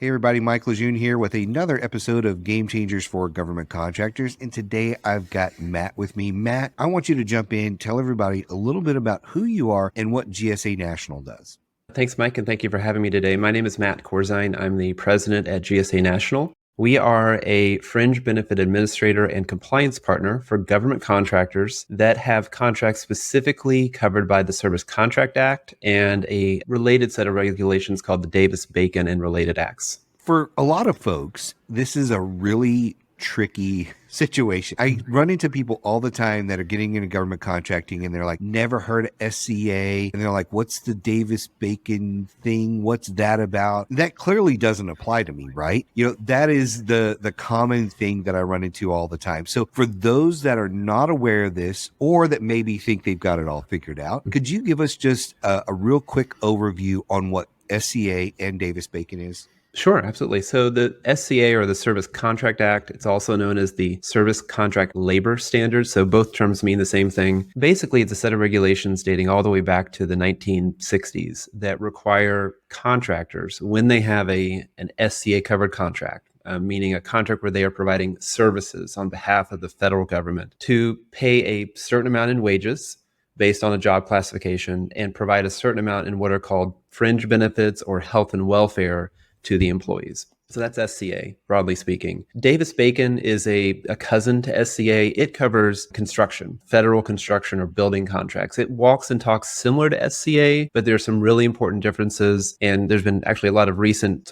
Hey everybody, Mike Lejeune here with another episode of Game Changers for Government Contractors. And today I've got Matt with me. Matt, I want you to jump in, tell everybody a little bit about who you are and what GSA National does. Thanks, Mike, and thank you for having me today. My name is Matt Corzine. I'm the president at GSA National. We are a fringe benefit administrator and compliance partner for government contractors that have contracts specifically covered by the Service Contract Act and a related set of regulations called the Davis-Bacon and related acts. For a lot of folks, this is a really tricky situation. I run into people all the time that are getting into government contracting and they're like, never heard of SCA. And they're like, what's the Davis-Bacon thing? What's that about? That clearly doesn't apply to me, right? You know, that is the common thing that I run into all the time. So for those that are not aware of this or that maybe think they've got it all figured out, could you give us just a real quick overview on what SCA and Davis-Bacon is? Sure, absolutely. So the SCA, or the Service Contract Act, it's also known as the Service Contract Labor Standards. So both terms mean the same thing. Basically, it's a set of regulations dating all the way back to the 1960s that require contractors, when they have an SCA covered contract, meaning a contract where they are providing services on behalf of the federal government, to pay a certain amount in wages based on a job classification and provide a certain amount in what are called fringe benefits or health and welfare to the employees. So that's SCA, broadly speaking. Davis-Bacon is a cousin to SCA. It covers construction, federal construction or building contracts. It walks and talks similar to SCA, but there's some really important differences. And there's been actually a lot of recent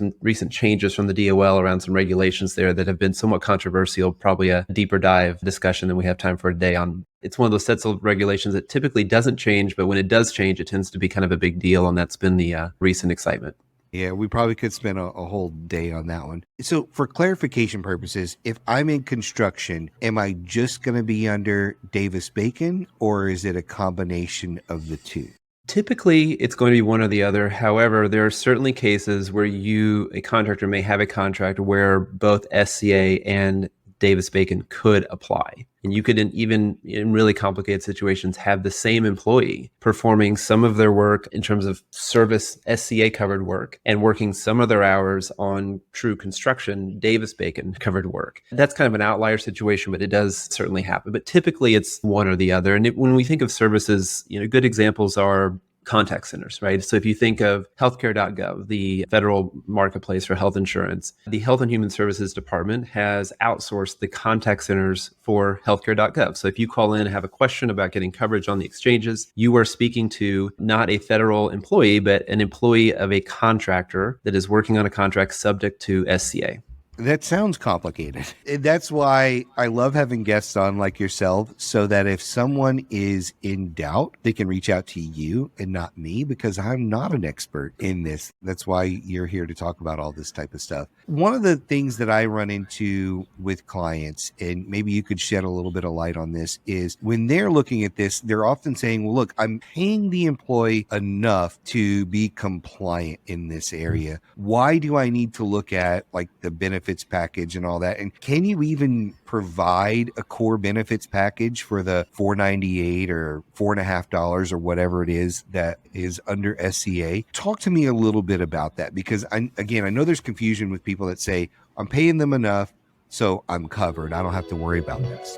changes from the DOL around some regulations there that have been somewhat controversial, probably a deeper dive discussion than we have time for today on. It's one of those sets of regulations that typically doesn't change, but when it does change, it tends to be kind of a big deal. And that's been the recent excitement. Yeah, we probably could spend a whole day on that one. So for clarification purposes, if I'm in construction, am I just going to be under Davis-Bacon or is it a combination of the two? Typically, it's going to be one or the other. However, there are certainly cases where a contractor may have a contract where both SCA and Davis-Bacon could apply. And you could, even in really complicated situations, have the same employee performing some of their work in terms of service SCA covered work and working some of their hours on true construction Davis-Bacon covered work. That's kind of an outlier situation, but it does certainly happen. But typically it's one or the other. And when we think of services, good examples are contact centers, right? So if you think of healthcare.gov, the federal marketplace for health insurance, the Health and Human Services Department has outsourced the contact centers for healthcare.gov. So if you call in and have a question about getting coverage on the exchanges, you are speaking to not a federal employee, but an employee of a contractor that is working on a contract subject to SCA. That sounds complicated. That's why I love having guests on like yourself, so that if someone is in doubt, they can reach out to you and not me, because I'm not an expert in this. That's why you're here to talk about all this type of stuff. One of the things that I run into with clients, and maybe you could shed a little bit of light on this, is when they're looking at this, they're often saying, well, look, I'm paying the employee enough to be compliant in this area. Why do I need to look at like the benefits package and all that? And can you even provide a core benefits package for the $4.98 or $4.50 or whatever it is that is under SCA? Talk to me a little bit about that, because I know there's confusion with people that say, I'm paying them enough, so I'm covered. I don't have to worry about this.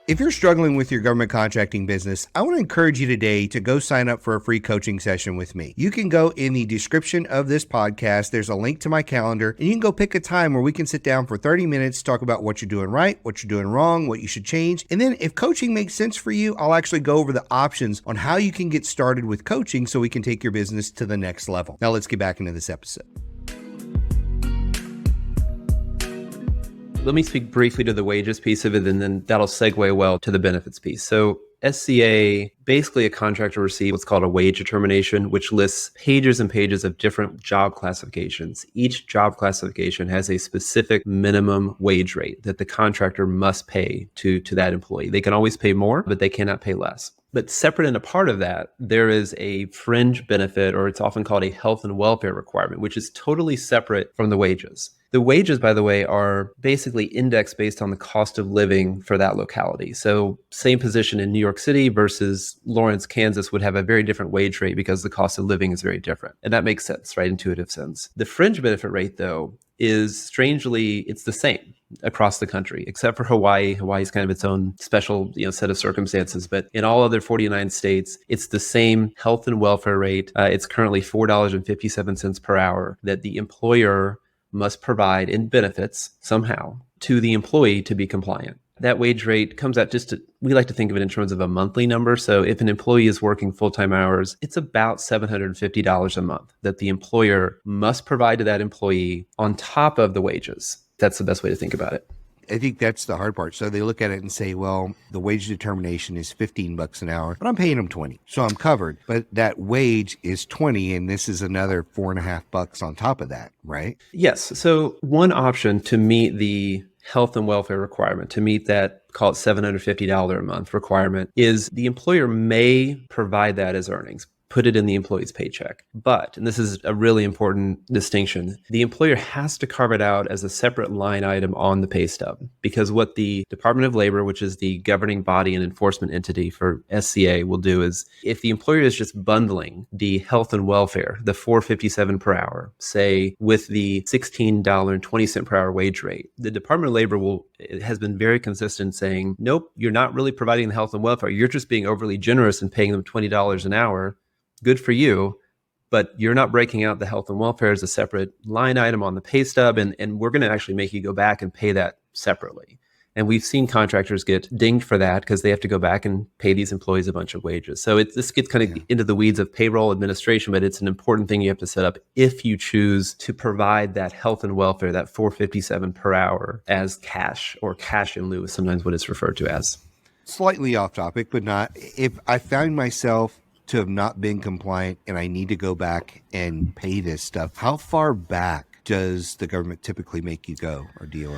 If you're struggling with your government contracting business, I want to encourage you today to go sign up for a free coaching session with me. You can go in the description of this podcast. There's a link to my calendar, and you can go pick a time where we can sit down for 30 minutes, talk about what you're doing right, what you're doing wrong, what you should change. And then if coaching makes sense for you, I'll actually go over the options on how you can get started with coaching so we can take your business to the next level. Now let's get back into this episode. Let me speak briefly to the wages piece of it, and then that'll segue well to the benefits piece. So SCA, basically a contractor receives what's called a wage determination, which lists pages and pages of different job classifications. Each job classification has a specific minimum wage rate that the contractor must pay to that employee. They can always pay more, but they cannot pay less. But separate and a part of that, there is a fringe benefit, or it's often called a health and welfare requirement, which is totally separate from the wages. The wages, by the way, are basically indexed based on the cost of living for that locality. So same position in New York City versus Lawrence, Kansas would have a very different wage rate because the cost of living is very different. And that makes sense, right? Intuitive sense. The fringe benefit rate, though, is strangely, it's the same across the country, except for Hawaii. Hawaii's kind of its own special, set of circumstances. But in all other 49 states, it's the same health and welfare rate. It's currently $4.57 per hour that the employer must provide in benefits somehow to the employee to be compliant. That wage rate comes out we like to think of it in terms of a monthly number. So if an employee is working full-time hours, it's about $750 a month that the employer must provide to that employee on top of the wages. That's the best way to think about it. I think that's the hard part. So they look at it and say, well, the wage determination is $15 an hour, but I'm paying them 20. So I'm covered. But that wage is 20, and this is another $4.50 on top of that, right? Yes. So one option to meet the health and welfare requirement, to meet that, call it $750 a month requirement, is the employer may provide that as earnings, put it in the employee's paycheck. But, and this is a really important distinction, the employer has to carve it out as a separate line item on the pay stub. Because what the Department of Labor, which is the governing body and enforcement entity for SCA, will do is, if the employer is just bundling the health and welfare, the $4.57 per hour, say with the $16.20 per hour wage rate, the Department of Labor has been very consistent saying, nope, you're not really providing the health and welfare. You're just being overly generous and paying them $20 an hour. Good for you, but you're not breaking out the health and welfare as a separate line item on the pay stub, and we're going to actually make you go back and pay that separately. And we've seen contractors get dinged for that because they have to go back and pay these employees a bunch of wages. So this gets kind of into the weeds of payroll administration, but it's an important thing you have to set up if you choose to provide that health and welfare, that $4.57 per hour, as cash, or cash in lieu is sometimes what it's referred to as. Slightly off topic, but not. If I found myself to have not been compliant and I need to go back and pay this stuff, how far back does the government typically make you go, or DOL?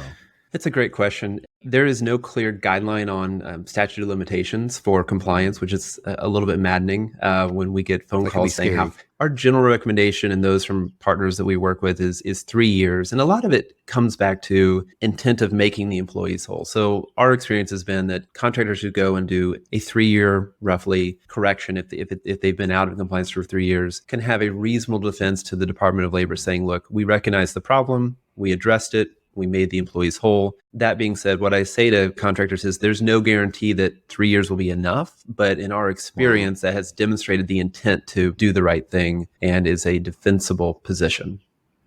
That's a great question. There is no clear guideline on statute of limitations for compliance, which is a little bit maddening when we get phone calls saying how our general recommendation, and those from partners that we work with, is 3 years. And a lot of it comes back to intent of making the employees whole. So our experience has been that contractors who go and do a 3-year roughly correction, if they've been out of compliance for 3 years, can have a reasonable defense to the Department of Labor saying, look, we recognize the problem, we addressed it, we made the employees whole. That being said, what I say to contractors is there's no guarantee that 3 years will be enough, but in our experience, that has demonstrated the intent to do the right thing and is a defensible position.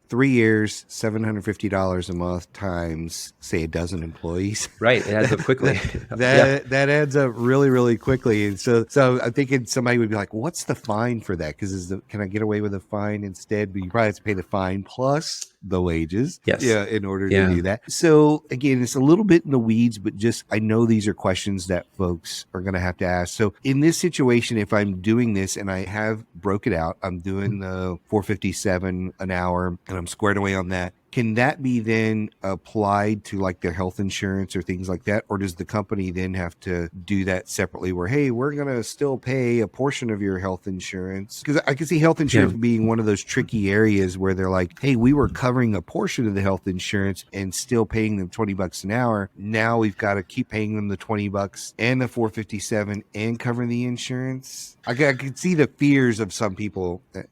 3 years, $750 a month times, say, a dozen employees. Right. It adds up quickly. That adds up really, really quickly. And so I'm thinking somebody would be like, what's the fine for that? Because can I get away with a fine instead? But you probably have to pay the fine plus the wages. Yes. Yeah, in order to do that. So again, it's a little bit in the weeds, but just, I know these are questions that folks are going to have to ask. So in this situation, if I'm doing this and I have broke it out, I'm doing the $4.57 an hour and I'm squared away on that, can that be then applied to like their health insurance or things like that? Or does the company then have to do that separately where, hey, we're going to still pay a portion of your health insurance? Because I can see health insurance being one of those tricky areas where they're like, hey, we were covering a portion of the health insurance and still paying them $20 an hour. Now we've got to keep paying them the $20 and the $4.57 and covering the insurance. I could see the fears of some people that,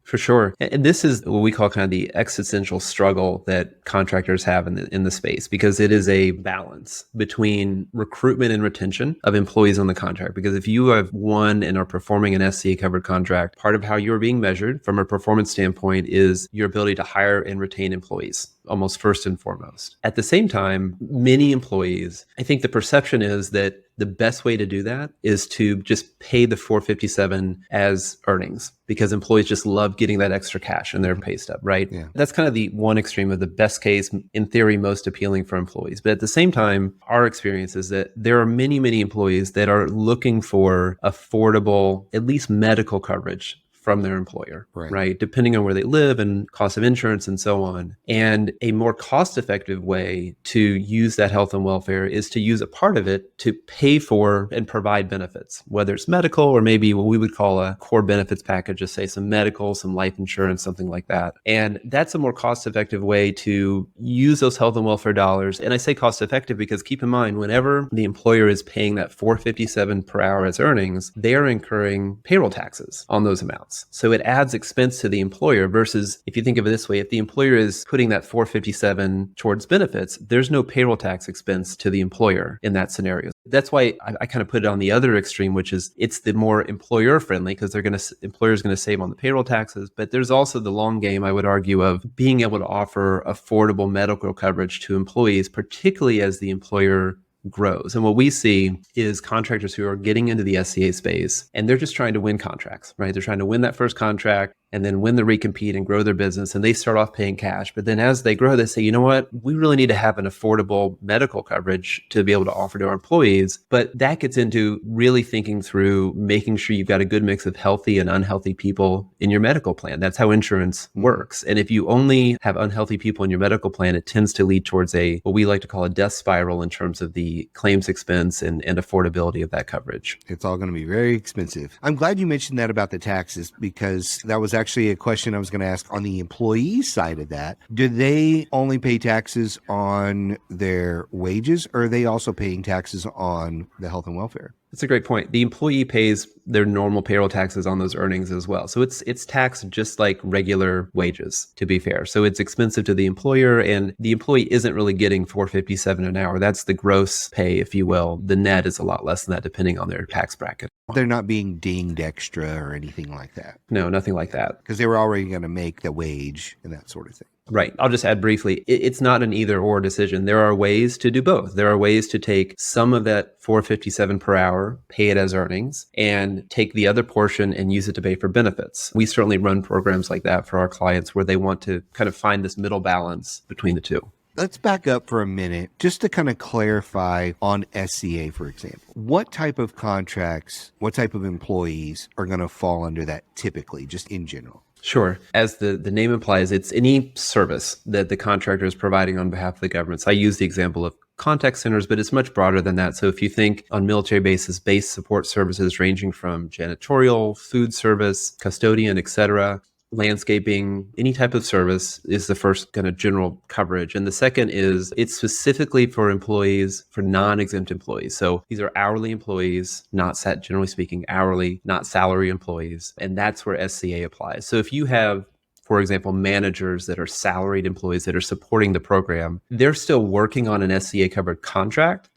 For sure. And this is what we call kind of the existential struggle that contractors have in the space, because it is a balance between recruitment and retention of employees on the contract. Because if you have won and are performing an SCA covered contract, part of how you're being measured from a performance standpoint is your ability to hire and retain employees, almost first and foremost. At the same time, many employees, I think the perception is that the best way to do that is to just pay the $4.57 as earnings, because employees just love getting that extra cash in their pay stub, right? Yeah. That's kind of the one extreme of the best case, in theory, most appealing for employees. But at the same time, our experience is that there are many, many employees that are looking for affordable, at least medical coverage from their employer, Right. right? Depending on where they live and cost of insurance and so on. And a more cost-effective way to use that health and welfare is to use a part of it to pay for and provide benefits, whether it's medical or maybe what we would call a core benefits package, just say some medical, some life insurance, something like that. And that's a more cost-effective way to use those health and welfare dollars. And I say cost-effective because keep in mind, whenever the employer is paying that $4.57 per hour as earnings, they are incurring payroll taxes on those amounts. So it adds expense to the employer versus if you think of it this way, if the employer is putting that $4.57 towards benefits, there's no payroll tax expense to the employer in that scenario. That's why I kind of put it on the other extreme, which is it's the more employer friendly because employer's going to save on the payroll taxes. But there's also the long game, I would argue, of being able to offer affordable medical coverage to employees, particularly as the employer grows. And what we see is contractors who are getting into the SCA space and they're just trying to win contracts, right? They're trying to win that first contract and then win the recompete and grow their business. And they start off paying cash. But then as they grow, they say, you know what? We really need to have an affordable medical coverage to be able to offer to our employees. But that gets into really thinking through making sure you've got a good mix of healthy and unhealthy people in your medical plan. That's how insurance works. And if you only have unhealthy people in your medical plan, it tends to lead towards what we like to call a death spiral in terms of the claims expense and affordability of that coverage. It's all going to be very expensive. I'm glad you mentioned that about the taxes because that was actually a question I was going to ask on the employee side of that. Do they only pay taxes on their wages or are they also paying taxes on the health and welfare? That's a great point. The employee pays their normal payroll taxes on those earnings as well. So it's taxed just like regular wages, to be fair. So it's expensive to the employer and the employee isn't really getting $4.57 an hour. That's the gross pay, if you will. The net is a lot less than that depending on their tax bracket. They're not being dinged extra or anything like that. No, nothing like that. Because they were already going to make the wage and that sort of thing. Right. I'll just add briefly, it's not an either or decision. There are ways to do both. There are ways to take some of that $4.57 per hour, pay it as earnings, and take the other portion and use it to pay for benefits. We certainly run programs like that for our clients where they want to kind of find this middle balance between the two. Let's back up for a minute just to kind of clarify on SCA, for example. What type of contracts, what type of employees are going to fall under that typically, just in general? Sure. As the name implies, it's any service that the contractor is providing on behalf of the government. So I use the example of contact centers, but it's much broader than that. So if you think on military bases, base support services ranging from janitorial, food service, custodian, etc., landscaping, any type of service is the first kind of general coverage. And the second is it's specifically for employees, for non-exempt employees. So these are hourly employees, generally speaking, hourly, not salary employees. And that's where SCA applies. So if you have, for example, managers that are salaried employees that are supporting the program, they're still working on an SCA covered contract,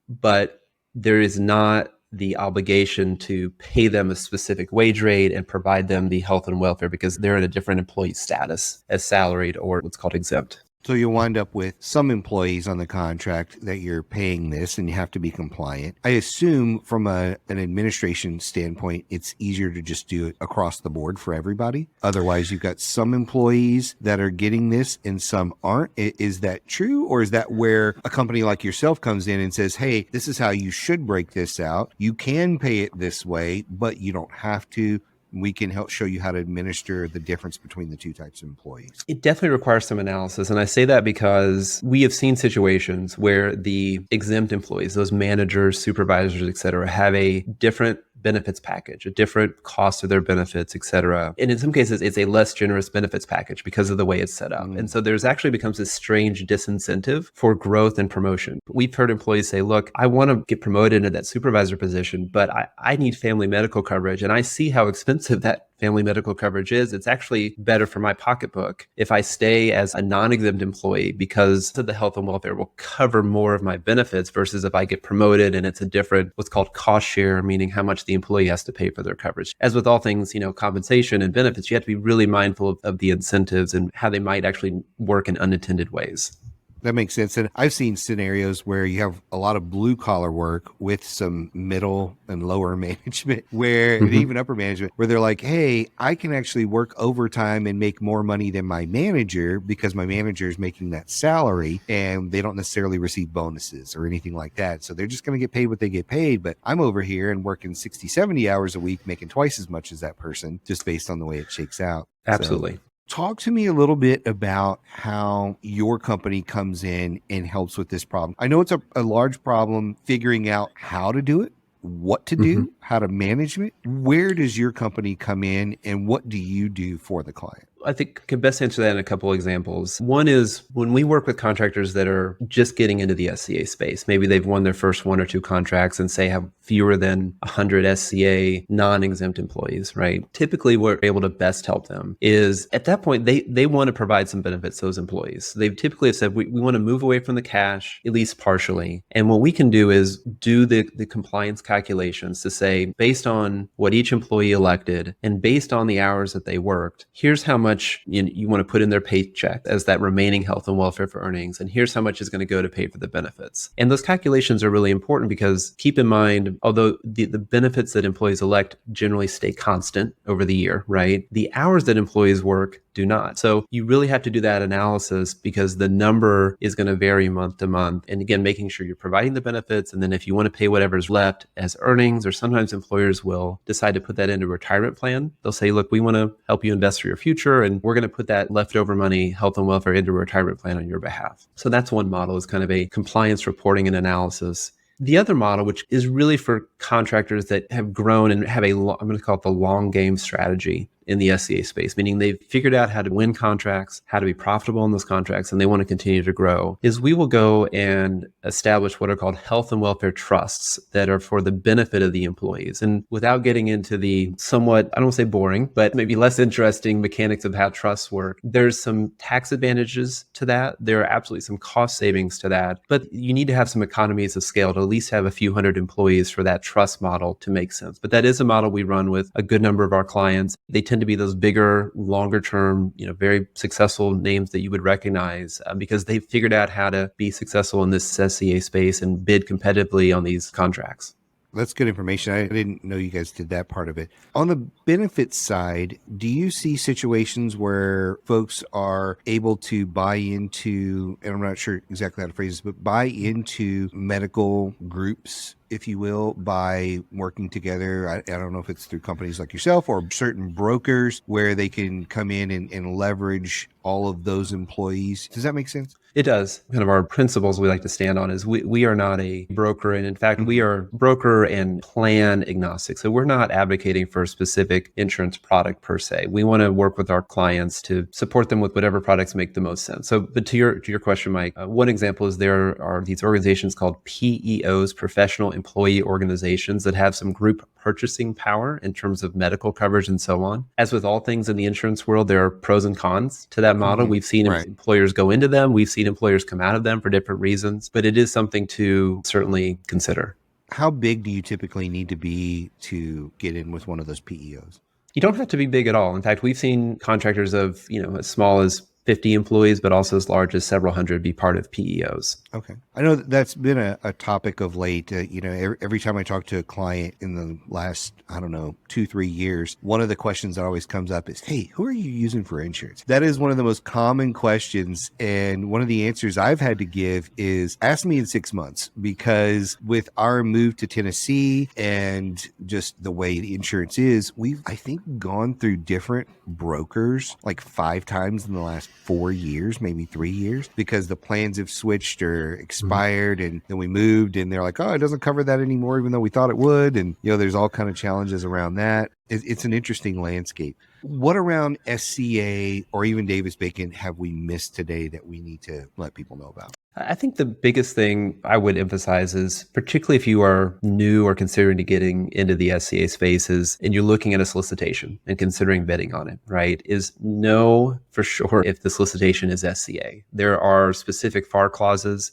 but there is not the obligation to pay them a specific wage rate and provide them the health and welfare because they're in a different employee status as salaried or what's called exempt. So you'll wind up with some employees on the contract that you're paying this and you have to be compliant. I assume from an administration standpoint, it's easier to just do it across the board for everybody. Otherwise, you've got some employees that are getting this and some aren't. Is that true? Or is that where a company like yourself comes in and says, hey, this is how you should break this out. You can pay it this way, but you don't have to. We can help show you how to administer the difference between the two types of employees. It definitely requires some analysis. And I say that because we have seen situations where the exempt employees, those managers, supervisors, et cetera, have a different benefits package, a different cost of their benefits, et cetera. And in some cases, it's a less generous benefits package because of the way it's set up. And so there's actually becomes this strange disincentive for growth and promotion. We've heard employees say, look, I want to get promoted into that supervisor position, but I need family medical coverage. And I see how expensive that family medical coverage is. It's actually better for my pocketbook if I stay as a non-exempt employee because the health and welfare will cover more of my benefits versus if I get promoted and it's a different, what's called cost share, meaning how much the employee has to pay for their coverage. As with all things, compensation and benefits, you have to be really mindful of the incentives and how they might actually work in unintended ways. That makes sense. And I've seen scenarios where you have a lot of blue collar work with some middle and lower management where, and even upper management, where they're like, hey, I can actually work overtime and make more money than my manager because my manager is making that salary and they don't necessarily receive bonuses or anything like that. So they're just going to get paid what they get paid. But I'm over here and working 60, 70 hours a week, making twice as much as that person just based on the way it shakes out. Absolutely. So, talk to me a little bit about how your company comes in and helps with this problem. I know it's a large problem figuring out how to do it, what to do, how to manage it. Where does your company come in and what do you do for the client? I think I can best answer that in a couple of examples. One is when we work with contractors that are just getting into the SCA space, maybe they've won their first 1 or 2 contracts and say have fewer than 100 SCA non-exempt employees, right? Typically, we're able to best help them is at that point, they want to provide some benefits to those employees. They typically have said, we want to move away from the cash, at least partially. And what we can do is do the compliance calculations to say, based on what each employee elected and based on the hours that they worked, here's how much you want to put in their paycheck as that remaining health and welfare for earnings. And here's how much is going to go to pay for the benefits. And those calculations are really important because keep in mind, although the benefits that employees elect generally stay constant over the year, right? The hours that employees work do not. So you really have to do that analysis because the number is going to vary month to month. And again, making sure you're providing the benefits. And then if you want to pay whatever's left as earnings, or sometimes employers will decide to put that into a retirement plan. They'll say, look, we want to help you invest for your future. And we're going to put that leftover money, health and welfare, into a retirement plan on your behalf. So that's one model, is kind of a compliance reporting and analysis. The other model, which is really for contractors that have grown and have I'm going to call it the long game strategy in the SCA space, meaning they've figured out how to win contracts, how to be profitable in those contracts, and they want to continue to grow, is we will go and establish what are called health and welfare trusts that are for the benefit of the employees. And without getting into the somewhat, I don't want to say boring, but maybe less interesting mechanics of how trusts work, there's some tax advantages to that. There are absolutely some cost savings to that, but you need to have some economies of scale to at least have a few hundred employees for that trust model to make sense. But that is a model we run with a good number of our clients. They tend to be those bigger, longer term, very successful names that you would recognize because they've figured out how to be successful in this SCA space and bid competitively on these contracts. That's good information. I didn't know you guys did that part of it. On the benefits side, do you see situations where folks are able to buy into, and I'm not sure exactly how to phrase this, but buy into medical groups, if you will, by working together? I don't know if it's through companies like yourself or certain brokers where they can come in and leverage all of those employees. Does that make sense? It does. Kind of our principles we like to stand on is we are not a broker. And in fact, we are broker and plan agnostic. So we're not advocating for a specific insurance product per se. We want to work with our clients to support them with whatever products make the most sense. So, but to your question, Mike, one example is there are these organizations called PEOs, professional employee organizations, that have some group purchasing power in terms of medical coverage and so on. As with all things in the insurance world, there are pros and cons to that model. We've seen employers go into them. We've seen employers come out of them for different reasons, but it is something to certainly consider. How big do you typically need to be to get in with one of those PEOs? You don't have to be big at all. In fact, we've seen contractors of, as small as 50 employees, but also as large as several hundred be part of PEOs. Okay. I know that's been a topic of late. Every time I talk to a client in the last, 2-3 years, one of the questions that always comes up is, hey, who are you using for insurance? That is one of the most common questions. And one of the answers I've had to give is ask me in 6 months, because with our move to Tennessee and just the way the insurance is, we've, I think, gone through different brokers like 5 times in the last 4 years, maybe 3 years, because the plans have switched or expired, and then we moved and they're like, oh, it doesn't cover that anymore, even though we thought it would. And there's all kind of challenges around that. It's an interesting landscape. What around SCA or even Davis-Bacon have we missed today that we need to let people know about? I think the biggest thing I would emphasize is, particularly if you are new or considering to getting into the SCA spaces and you're looking at a solicitation and considering bidding on it, right, is know for sure if the solicitation is SCA. There are specific FAR clauses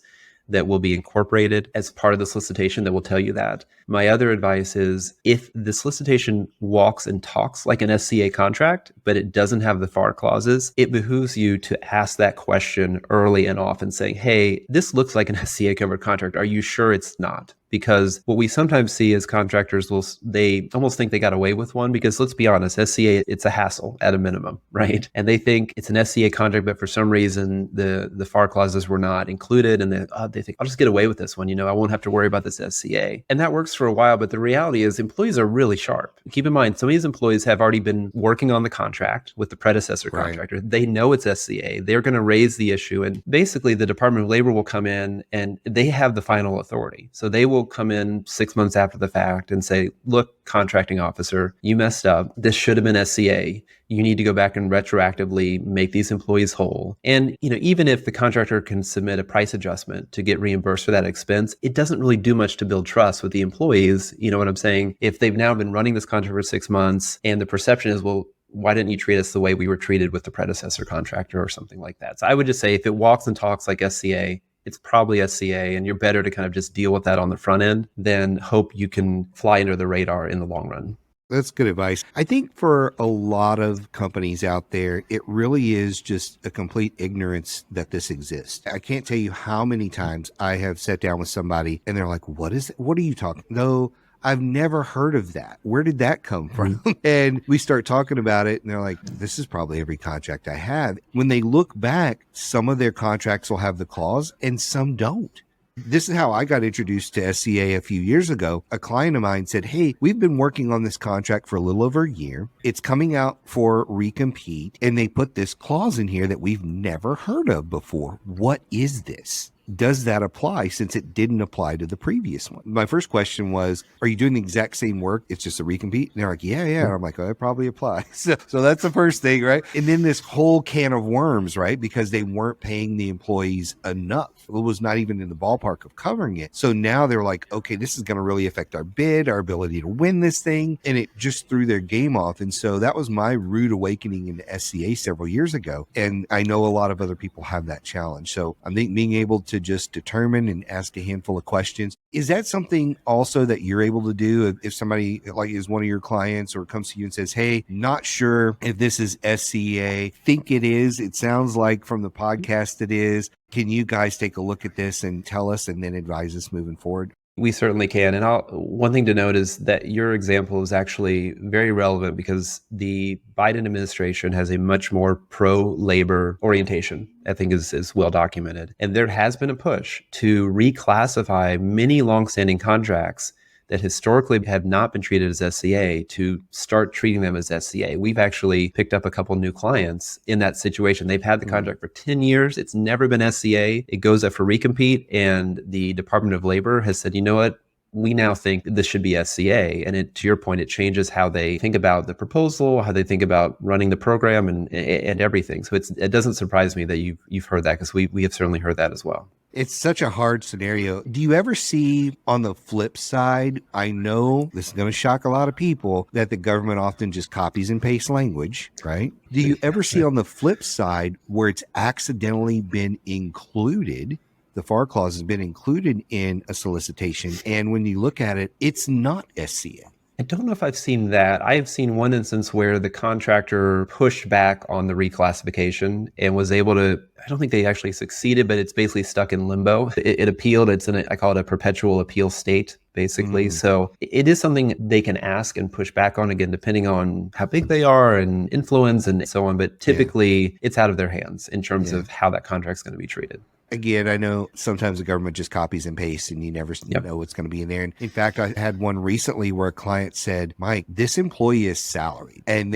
that will be incorporated as part of the solicitation that will tell you that. My other advice is if the solicitation walks and talks like an SCA contract, but it doesn't have the FAR clauses, it behooves you to ask that question early and often saying, hey, this looks like an SCA covered contract. Are you sure it's not? Because what we sometimes see is contractors they almost think they got away with one because let's be honest, SCA, it's a hassle at a minimum, right? And they think it's an SCA contract, but for some reason the FAR clauses were not included. And they think, I'll just get away with this one. I won't have to worry about this SCA. And that works for a while. But the reality is employees are really sharp. Keep in mind, some of these employees have already been working on the contract with the predecessor contractor. They know it's SCA. They're going to raise the issue. And basically the Department of Labor will come in and they have the final authority. So they will come in 6 months after the fact and say, look, contracting officer, you messed up. This should have been SCA. You need to go back and retroactively make these employees whole. And, even if the contractor can submit a price adjustment to get reimbursed for that expense, it doesn't really do much to build trust with the employees. You know what I'm saying? If they've now been running this contract for 6 months and the perception is, well, why didn't you treat us the way we were treated with the predecessor contractor or something like that? So I would just say if it walks and talks like SCA, it's probably SCA, and you're better to kind of just deal with that on the front end than hope you can fly under the radar in the long run. That's good advice. I think for a lot of companies out there, it really is just a complete ignorance that this exists. I can't tell you how many times I have sat down with somebody and they're like, what is it? What are you talking? No, I've never heard of that. Where did that come from? And we start talking about it and they're like, this is probably every contract I have. When they look back, some of their contracts will have the clause and some don't. This is how I got introduced to SCA a few years ago. A client of mine said, hey, we've been working on this contract for a little over a year. It's coming out for recompete. And they put this clause in here that we've never heard of before. What is this? Does that apply since it didn't apply to the previous one? My first question was, are you doing the exact same work? It's just a recompete? And they're like, yeah. And I'm like, oh, that probably applies. So that's the first thing, right? And then this whole can of worms, right? Because they weren't paying the employees enough. It was not even in the ballpark of covering it. So now they're like, okay, this is going to really affect our bid, our ability to win this thing. And it just threw their game off. And so that was my rude awakening into SCA several years ago. And I know a lot of other people have that challenge. So I think being able to just determine and ask a handful of questions. Is that something also that you're able to do if somebody like is one of your clients or comes to you and says, hey, not sure if this is SCA, think it is. It sounds like from the podcast it is. Can you guys take a look at this and tell us and then advise us moving forward? We certainly can. And one thing to note is that your example is actually very relevant because the Biden administration has a much more pro-labor orientation, I think is well documented. And there has been a push to reclassify many longstanding contracts that historically have not been treated as SCA to start treating them as SCA. We've actually picked up a couple new clients in that situation. They've had the contract for 10 years. It's never been SCA. It goes up for recompete, and the Department of Labor has said, you know what? We now think this should be SCA. And to your point, it changes how they think about the proposal, how they think about running the program and everything. So it doesn't surprise me that you've heard that because we have certainly heard that as well. It's such a hard scenario. Do you ever see on the flip side, I know this is going to shock a lot of people, that the government often just copies and pastes language, right? Do you ever see on the flip side where it's accidentally been included, the FAR clause has been included in a solicitation, and when you look at it, it's not SCA? I don't know if I've seen that. I have seen one instance where the contractor pushed back on the reclassification and was able to, I don't think they actually succeeded, but it's basically stuck in limbo. It appealed. I call it a perpetual appeal state, basically. So it is something they can ask and push back on, again, depending on how big they are and influence and so on. But typically it's out of their hands in terms of how that contract's going to be treated. Again, I know sometimes the government just copies and pastes and you never know what's going to be in there. And in fact, I had one recently where a client said, Mike, this employee is salaried. And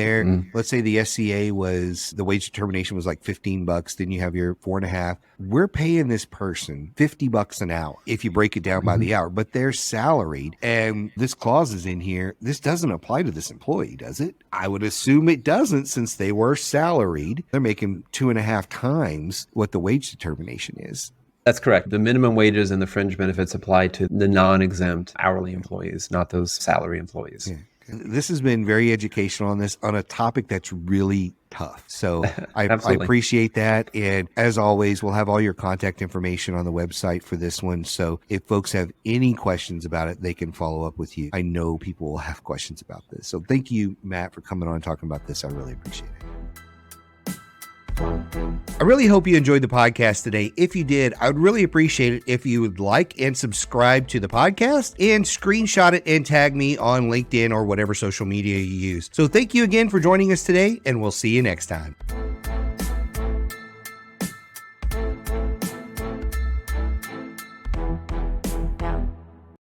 let's say the SCA was, the wage determination was like $15. Then you have your 4.5. We're paying this person $50 an hour if you break it down by the hour, but they're salaried. And this clause is in here. This doesn't apply to this employee, does it? I would assume it doesn't, since they were salaried. They're making 2.5 times what the wage determination is. That's correct. The minimum wages and the fringe benefits apply to the non-exempt hourly employees, not those salary employees. Yeah. This has been very educational on a topic that's really tough. So I appreciate that. And as always, we'll have all your contact information on the website for this one. So if folks have any questions about it, they can follow up with you. I know people will have questions about this. So thank you, Matt, for coming on and talking about this. I really appreciate it. I really hope you enjoyed the podcast today. If you did, I would really appreciate it if you would like and subscribe to the podcast and screenshot it and tag me on LinkedIn or whatever social media you use. So thank you again for joining us today, and we'll see you next time.